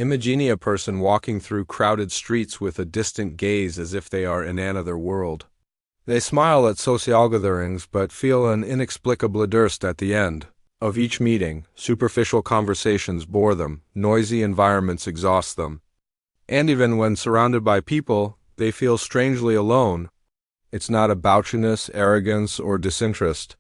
Imagine a person walking through crowded streets with a distant gaze as if they are in another world. They smile at social gatherings but feel an inexplicable durst at the end of each meeting. Superficial conversations bore them, noisy environments exhaust them. And even when surrounded by people, they feel strangely alone. It's not aboutiness, arrogance, or disinterest.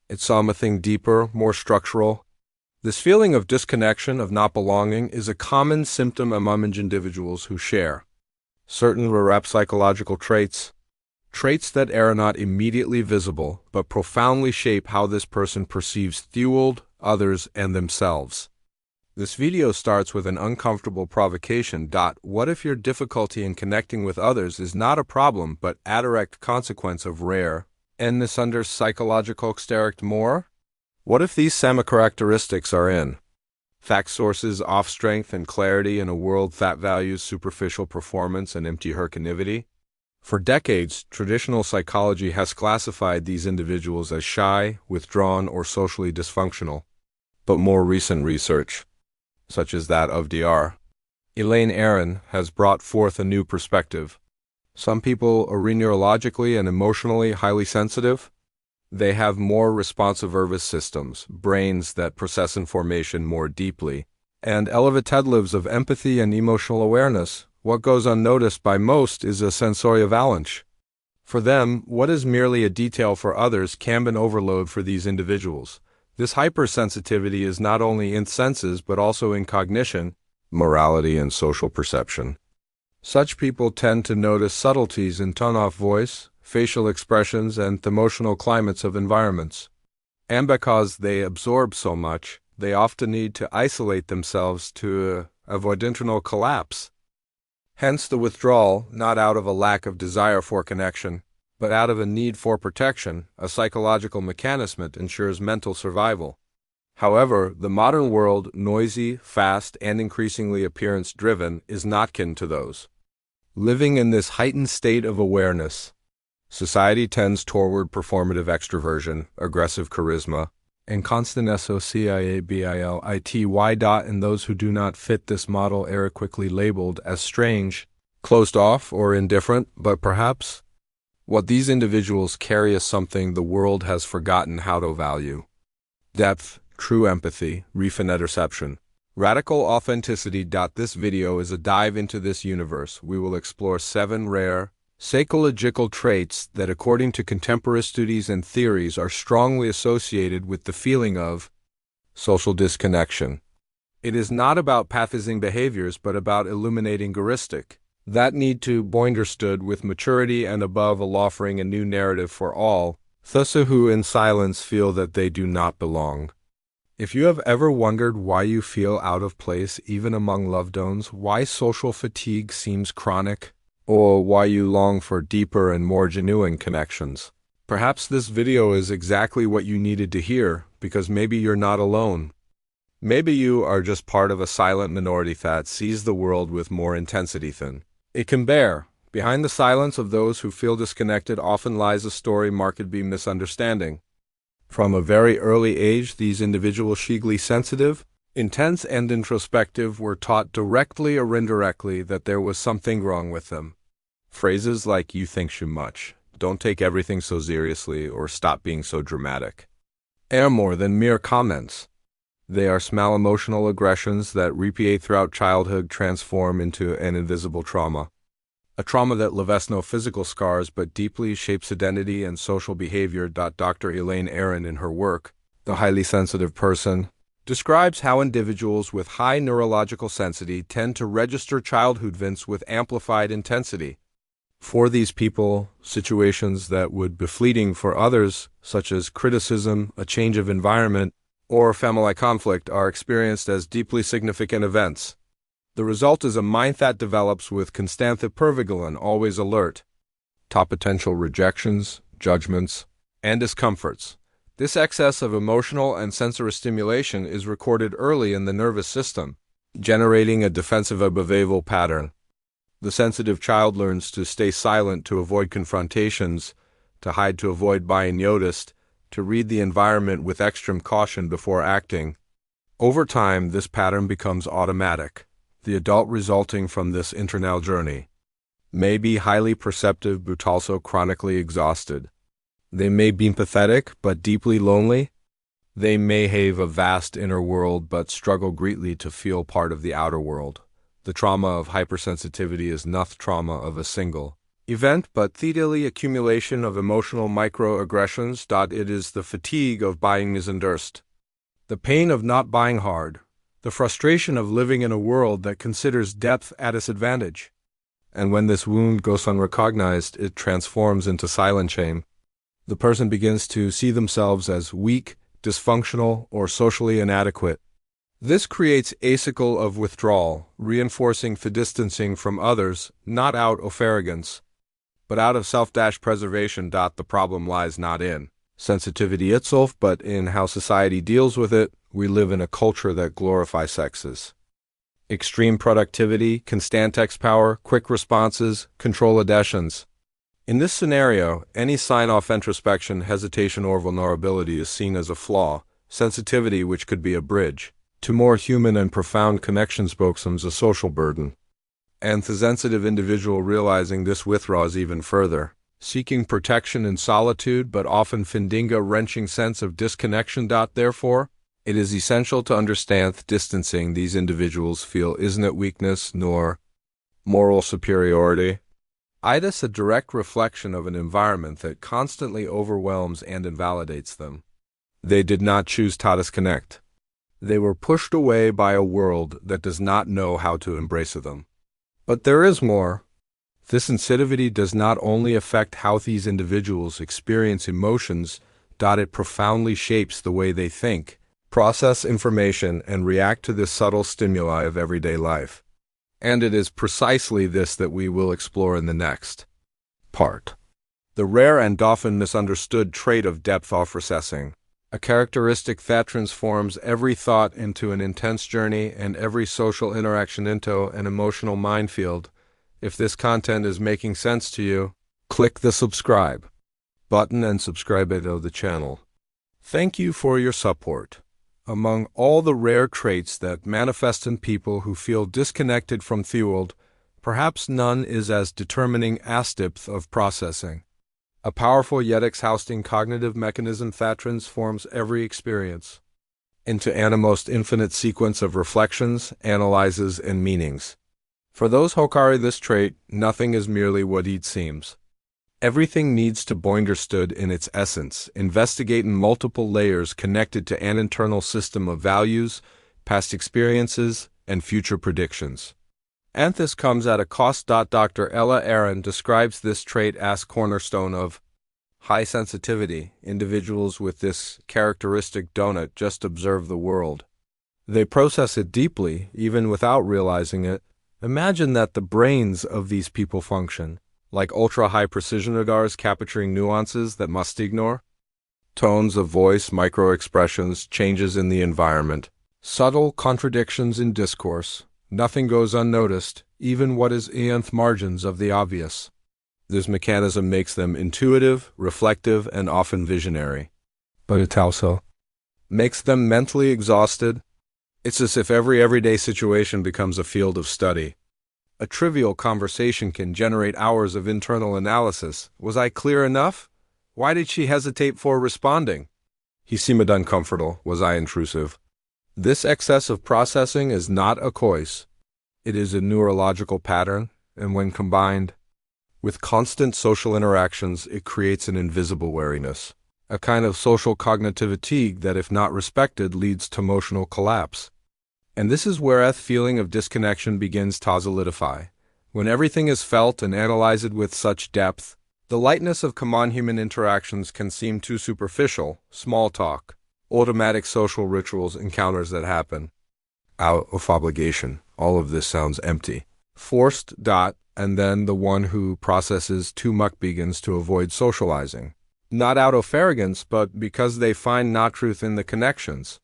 It's something deeper, more structural. This feeling of disconnection, of not belonging, is a common symptom among individuals who share certain rare psychological traits that are not immediately visible, but profoundly shape how this person perceives others, and themselves. This video starts with an uncomfortable provocation. What if your difficulty in connecting with others is not a problem, but a direct consequence of rare and misunderstood psychological character more? What if these semi-characteristics are in fact sources of strength and clarity in a world that values superficial performance and empty herconivity? For decades, traditional psychology has classified these individuals as shy, withdrawn, or socially dysfunctional. But more recent research, such as that of Dr. Elaine N, has brought forth a new perspective. Some people are neurologically and emotionally highly sensitive. They have more responsive nervous systems, brains that process information more deeply, and elevated levels of empathy and emotional awareness. What goes unnoticed by most is a sensory avalanche. For them, what is merely a detail for others can be an overload for these individuals. This hypersensitivity is not only in senses but also in cognition, morality, and social perception. Such people tend to notice subtleties in tone of voice, facial expressions, and emotional climates of environments. And because they absorb so much, they often need to isolate themselves to avoid internal collapse. Hence the withdrawal, not out of a lack of desire for connection, but out of a need for protection, a psychological mechanism that ensures mental survival. However, the modern world, noisy, fast, and increasingly appearance-driven, is not kin to those living in this heightened state of awareness. Society tends toward performative extroversion, aggressive charisma, and constant sociability, and those who do not fit this model are quickly labeled as strange, closed off, or indifferent. But perhaps what these individuals carry is something the world has forgotten how to value: depth, true empathy, refined perception, radical authenticity. This video is a dive into this universe. We will explore 7 rare psychological traits that, according to contemporary studies and theories, are strongly associated with the feeling of social disconnection. It is not about pathologizing behaviors, but about illuminating heuristic that need to be understood with maturity, and above all offering a new narrative for all those who in silence feel that they do not belong. If you have ever wondered why you feel out of place even among loved ones, why social fatigue seems chronic, or why you long for deeper and more genuine connections, perhaps this video is exactly what you needed to hear, because maybe you're not alone. Maybe you are just part of a silent minority that sees the world with more intensity than it can bear. Behind the silence of those who feel disconnected often lies a story marked by misunderstanding. From a very early age, these individuals, hugely sensitive, intense, and introspective, were taught directly or indirectly that there was something wrong with them. Phrases like "you think too much," "don't take everything so seriously," or "stop being so dramatic" are more than mere comments. They are small emotional aggressions that repeat throughout childhood, transform into an invisible trauma. A trauma that leaves no physical scars but deeply shapes identity and social behavior. Dr. Elaine N, in her work, The Highly Sensitive Person, describes how individuals with high neurological sensitivity tend to register childhood events with amplified intensity. For these people, situations that would be fleeting for others, such as criticism, a change of environment, or family conflict, are experienced as deeply significant events. The result is a mind that develops with constant hypervigilance, always alert, to potential rejections, judgments, and discomforts. This excess of emotional and sensory stimulation is recorded early in the nervous system, generating a defensive behavioral pattern. The sensitive child learns to stay silent to avoid confrontations, to hide to avoid being noticed, to read the environment with extreme caution before acting. Over time, this pattern becomes automatic. The adult resulting from this internal journey may be highly perceptive but also chronically exhausted. They may be empathetic but deeply lonely. They may have a vast inner world but struggle greatly to feel part of the outer world. The trauma of hypersensitivity is not trauma of a single event but the accumulation of emotional microaggressions. It is the fatigue of buying misunderstood, the pain of not buying hard, the frustration of living in a world that considers depth at its advantage. And when this wound goes unrecognized, it transforms into silent shame. The person begins to see themselves as weak, dysfunctional, or socially inadequate. This creates a cycle of withdrawal, reinforcing the distancing from others, not out of arrogance, but out of self-preservation. The problem lies not in sensitivity itself, but in how society deals with it. We live in a culture that glorifies sexes. Extreme productivity, constant text power, quick responses, control adhesions. In this scenario, any sign of introspection, hesitation, or vulnerability is seen as a flaw. Sensitivity, which could be a bridge to more human and profound connections, becomes a social burden. And the sensitive individual realizing this withdraws even further, seeking protection in solitude but often finding a wrenching sense of disconnection. Therefore, it is essential to understand the distancing these individuals feel isn't weakness nor moral superiority. It is a direct reflection of an environment that constantly overwhelms and invalidates them. They did not choose to disconnect. They were pushed away by a world that does not know how to embrace them. But there is more. This sensitivity does not only affect how these individuals experience emotions, it profoundly shapes the way they think, process information, and react to the subtle stimuli of everyday life. And it is precisely this that we will explore in the next part. The rare and often misunderstood trait of depth of processing, a characteristic that transforms every thought into an intense journey and every social interaction into an emotional minefield. If this content is making sense to you, click the subscribe button and subscribe to the channel. Thank you for your support. Among all the rare traits that manifest in people who feel disconnected from the world, perhaps none is as determining as depth of processing. A powerful yet exhausting cognitive mechanism that transforms every experience into an almost infinite sequence of reflections, analyses, and meanings. For those who carry this trait, nothing is merely what it seems. Everything needs to be understood in its essence, investigating multiple layers connected to an internal system of values, past experiences, and future predictions. And this comes at a cost. Dr. Aron describes this trait as cornerstone of high sensitivity. Individuals with this characteristic don't just observe the world. They process it deeply, even without realizing it. Imagine that the brains of these people function like ultra-high precision radars capturing nuances that must ignore. Tones of voice, micro-expressions, changes in the environment, subtle contradictions in discourse. Nothing goes unnoticed, even what is in the margins of the obvious. This mechanism makes them intuitive, reflective, and often visionary. But it also makes them mentally exhausted. It's as if every everyday situation becomes a field of study. A trivial conversation can generate hours of internal analysis. Was I clear enough? Why did she hesitate for responding? He seemed uncomfortable. Was I intrusive? This excess of processing is not a choice. It is a neurological pattern, and when combined with constant social interactions, it creates an invisible weariness, a kind of social cognitive fatigue that, if not respected, leads to emotional collapse. And this is where a feeling of disconnection begins to solidify. When everything is felt and analyzed with such depth, the lightness of common human interactions can seem too superficial. Small talk, automatic social rituals, encounters that happen out of obligation. All of this sounds empty. Forced. And then the one who processes too much begins to avoid socializing. Not out of arrogance, but because they find not truth in the connections.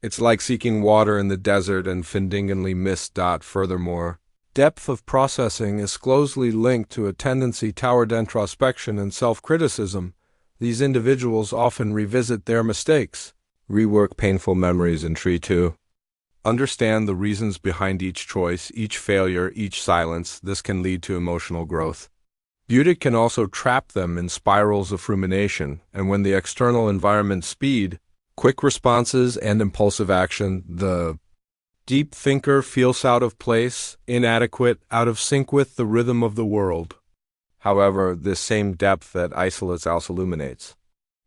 It's like seeking water in the desert and findingly mist. Furthermore, depth of processing is closely linked to a tendency toward introspection and self-criticism. These individuals often revisit their mistakes, rework painful memories, and try to Understand the reasons behind each choice, each failure, each silence. This can lead to emotional growth. Beauty can also trap them in spirals of rumination, and when the external environment speed, quick responses, and impulsive action, the deep thinker feels out of place, inadequate, out of sync with the rhythm of the world. However, this same depth that isolates also illuminates.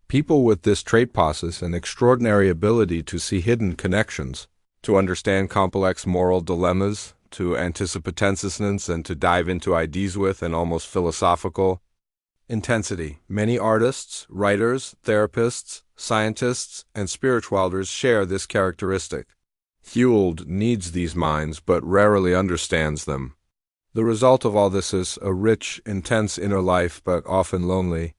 People with this trait possess an extraordinary ability to see hidden connections, to understand complex moral dilemmas, to anticipate tenseness, and to dive into ideas with an almost philosophical intensity. Many artists, writers, therapists, scientists, and spiritualers share this characteristic. Hewlett needs these minds, but rarely understands them. The result of all this is a rich, intense inner life, but often lonely.